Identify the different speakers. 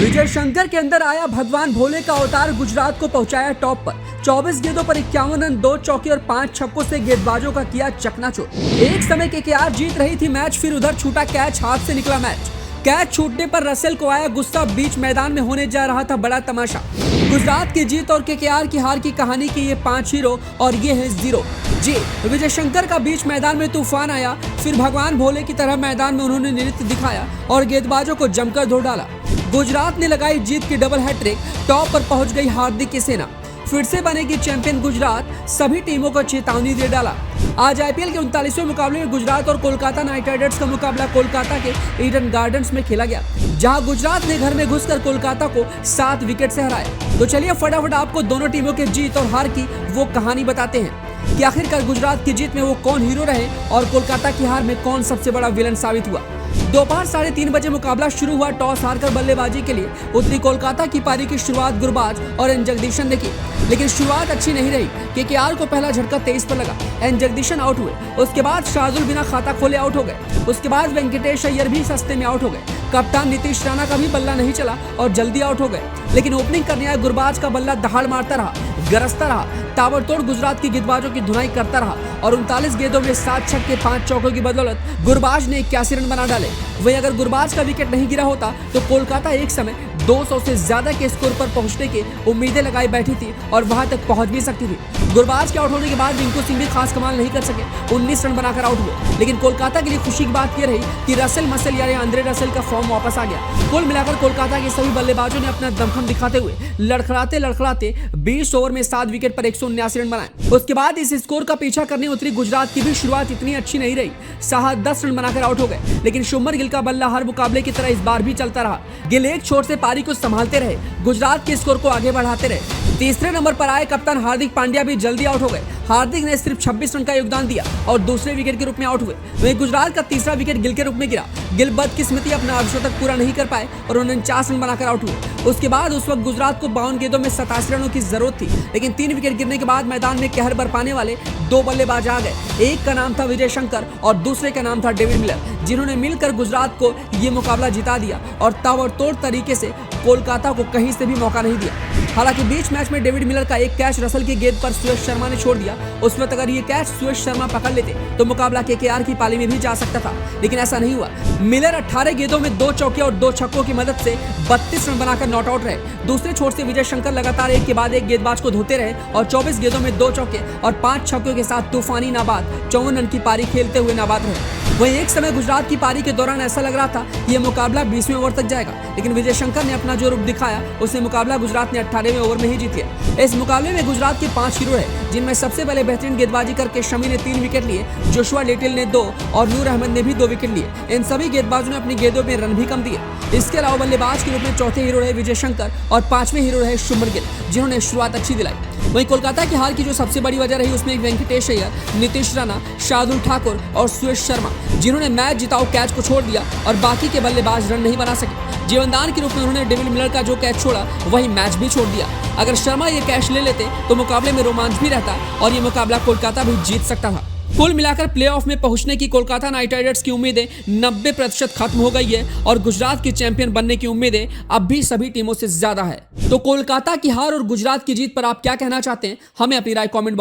Speaker 1: विजय शंकर के अंदर आया भगवान भोले का अवतार, गुजरात को पहुंचाया टॉप पर। 24 गेंदों पर 51 रन, 2 चौके और 5 छक्कों से गेंदबाजों का किया चकनाचूर। एक समय केकेआर जीत रही थी मैच, फिर उधर छूटा कैच, हाथ से निकला मैच। कैच छूटने पर रसेल को आया गुस्सा, बीच मैदान में होने जा रहा था बड़ा तमाशा। गुजरात की जीत और केकेआर की हार की कहानी के ये 5 हीरो और ये है 0। जी, विजय शंकर का बीच मैदान में तूफान आया, फिर भगवान भोले की तरह मैदान में उन्होंने नृत्य दिखाया और गेंदबाजों को जमकर धो डाला। गुजरात ने लगाई जीत की डबल हैट्रिक, टॉप पर पहुंच गई हार्दिक की सेना। फिर से बनेगी चैंपियन गुजरात, सभी टीमों को चेतावनी दे डाला। आज आईपीएल के 39वें मुकाबले में गुजरात और कोलकाता नाइट राइडर्स का मुकाबला कोलकाता के ईडन गार्डन्स में खेला गया, जहां गुजरात ने घर में घुसकर कोलकाता को 7 विकेट से हराया। तो चलिए फटाफट आपको दोनों टीमों के जीत और हार की वो कहानी बताते हैं कि आखिरकार गुजरात की जीत में वो कौन हीरो रहे और कोलकाता की हार में कौन सबसे बड़ा विलन साबित हुआ। दोपहर 3:30 बजे मुकाबला शुरू हुआ। टॉस हारकर बल्लेबाजी के लिए उतरी कोलकाता की पारी की शुरुआत गुरबाज और एन जगदीशन ने की, लेकिन शुरुआत अच्छी नहीं रही। केकेआर को पहला झटका 23 पर लगा, एन जगदीशन आउट हुए। उसके बाद शार्दुल बिना खाता खोले आउट हो गए। उसके बाद वेंकटेश अय्यर भी सस्ते में आउट हो गए। कप्तान नीतीश राणा का भी बल्ला नहीं चला और जल्दी आउट हो गए। लेकिन ओपनिंग करने आए गुरबाज का बल्ला दहाड़ मारता रहा, गरजता रहा, ताबड़तोड़ गुजरात की गेंदबाजों की धुनाई करता रहा और 39 गेंदों में 7 छक्के 5 चौकों की बदौलत गुरबाज ने 81 रन बना डाले। वहीं अगर गुरबाज का विकेट नहीं गिरा होता तो कोलकाता एक समय 200 से ज्यादा के स्कोर पर पहुंचने की उम्मीदें लगाई बैठी थी और वहां तक पहुंच भी सकती थी। गुरबाज के आउट होने के बाद रिंकू सिंह भी खास कमाल नहीं कर सके, 19 रन बनाकर आउट हुए। लेकिन कोलकाता के लिए खुशी की बात यह रही कि रसेल मसल यानी आंद्रे रसेल का फॉर्म वापस आ गया। कुल मिलाकर कोलकाता के सभी बल्लेबाजों ने अपना दमखम दिखाते हुए लड़खड़ाते 20 ओवर में 7 विकेट पर 179 रन बनाए। उसके बाद इस स्कोर का पीछा करने उतरी गुजरात की भी शुरुआत इतनी अच्छी नहीं रही। साहा 10 रन बनाकर आउट हो गए, लेकिन शुभमन गिल का बल्ला हर मुकाबले की तरह इस बार भी चलता रहा। गिल एक छोर से पारी को संभालते रहे, गुजरात के स्कोर को आगे बढ़ाते रहे। तीसरे नंबर पर आए कप्तान हार्दिक पांड्या भी जल्दी आउट हो गए। हार्दिक ने सिर्फ 26 रन का योगदान दिया और दूसरे विकेट के रूप में आउट हुए। वहीं गुजरात का तीसरा विकेट गिल के रूप में गिरा। गिल बदकिस्मती अपना अर्धशतक पूरा नहीं कर पाए और 49 रन बनाकर आउट हुए। उसके बाद उस वक्त गुजरात को 52 गेंदों में 87 रनों की जरूरत थी, लेकिन 3 विकेट गिरने के बाद मैदान में कहर बरपाने वाले 2 बल्लेबाज आ गए। एक का नाम था विजय शंकर और दूसरे का नाम था डेविड मिलर, जिन्होंने मिलकर गुजरात को ये मुकाबला जिता दिया और ताबड़तोड़ तरीके से कोलकाता को कहीं से भी मौका नहीं दिया। हालांकि बीच मैच में डेविड मिलर का एक कैच रसल की गेंद पर सुयश शर्मा ने छोड़ दिया। उस वक्त अगर ये कैच सुयश शर्मा पकड़ लेते तो मुकाबला केकेआर की पाली में भी जा सकता था, लेकिन ऐसा नहीं हुआ। मिलर 18 गेंदों में 2 चौके और 2 छक्कों की मदद से 32 रन बनाकर नॉट आउट रहे। दूसरे छोर से विजय शंकर लगातार एक के बाद एक गेंदबाज को धोते रहे और 24 गेंदों में 2 चौके और 5 छक्कों के साथ तूफानी नाबाद 54 रन की पारी खेलते हुए नाबाद रहे। वहीं एक समय गुजरात की पारी के दौरान ऐसा लग रहा था कि यह मुकाबला 20वें ओवर तक जाएगा, लेकिन विजय शंकर ने अपना जो रूप दिखाया उससे मुकाबला गुजरात ने 18वें ओवर में ही जीत लिया। इस मुकाबले में गुजरात के 5 हीरो है, जिनमें सबसे पहले बेहतरीन गेंदबाजी करके शमी ने 3 विकेट लिए, जोशुआ लिटिल ने 2 और नूर अहमद ने भी 2 विकेट लिए। इन सभी गेंदबाजों ने अपनी गेंदों में रन भी कम दिए। इसके अलावा बल्लेबाज के रूप में चौथे हीरो रहे विजय शंकर और 5वें हीरो रहे शुभमन गिल, जिन्होंने शुरुआत अच्छी दिलाई। वहीं कोलकाता की हार की जो सबसे बड़ी वजह रही उसमें वेंकटेश अय्यर, नीतीश राणा, शार्दुल ठाकुर और सुयश शर्मा, जिन्होंने मैच जिताऊ कैच को छोड़ दिया और बाकी के बल्लेबाज रन नहीं बना सके। जीवनदान के रूप में उन्होंने डेविड मिलर का जो कैच छोड़ा वही मैच भी छोड़ दिया। अगर शर्मा ये कैच ले लेते तो मुकाबले में रोमांच भी रहता और ये मुकाबला कोलकाता भी जीत सकता था। कुल मिलाकर प्लेऑफ में पहुंचने की कोलकाता नाइट राइडर्स की उम्मीदें 90% खत्म हो गई है और गुजरात की चैंपियन बनने की उम्मीदें अब भी सभी टीमों से ज्यादा है। तो कोलकाता की हार और गुजरात की जीत पर आप क्या कहना चाहते हैं, हमें अपनी राय कमेंट बॉक्स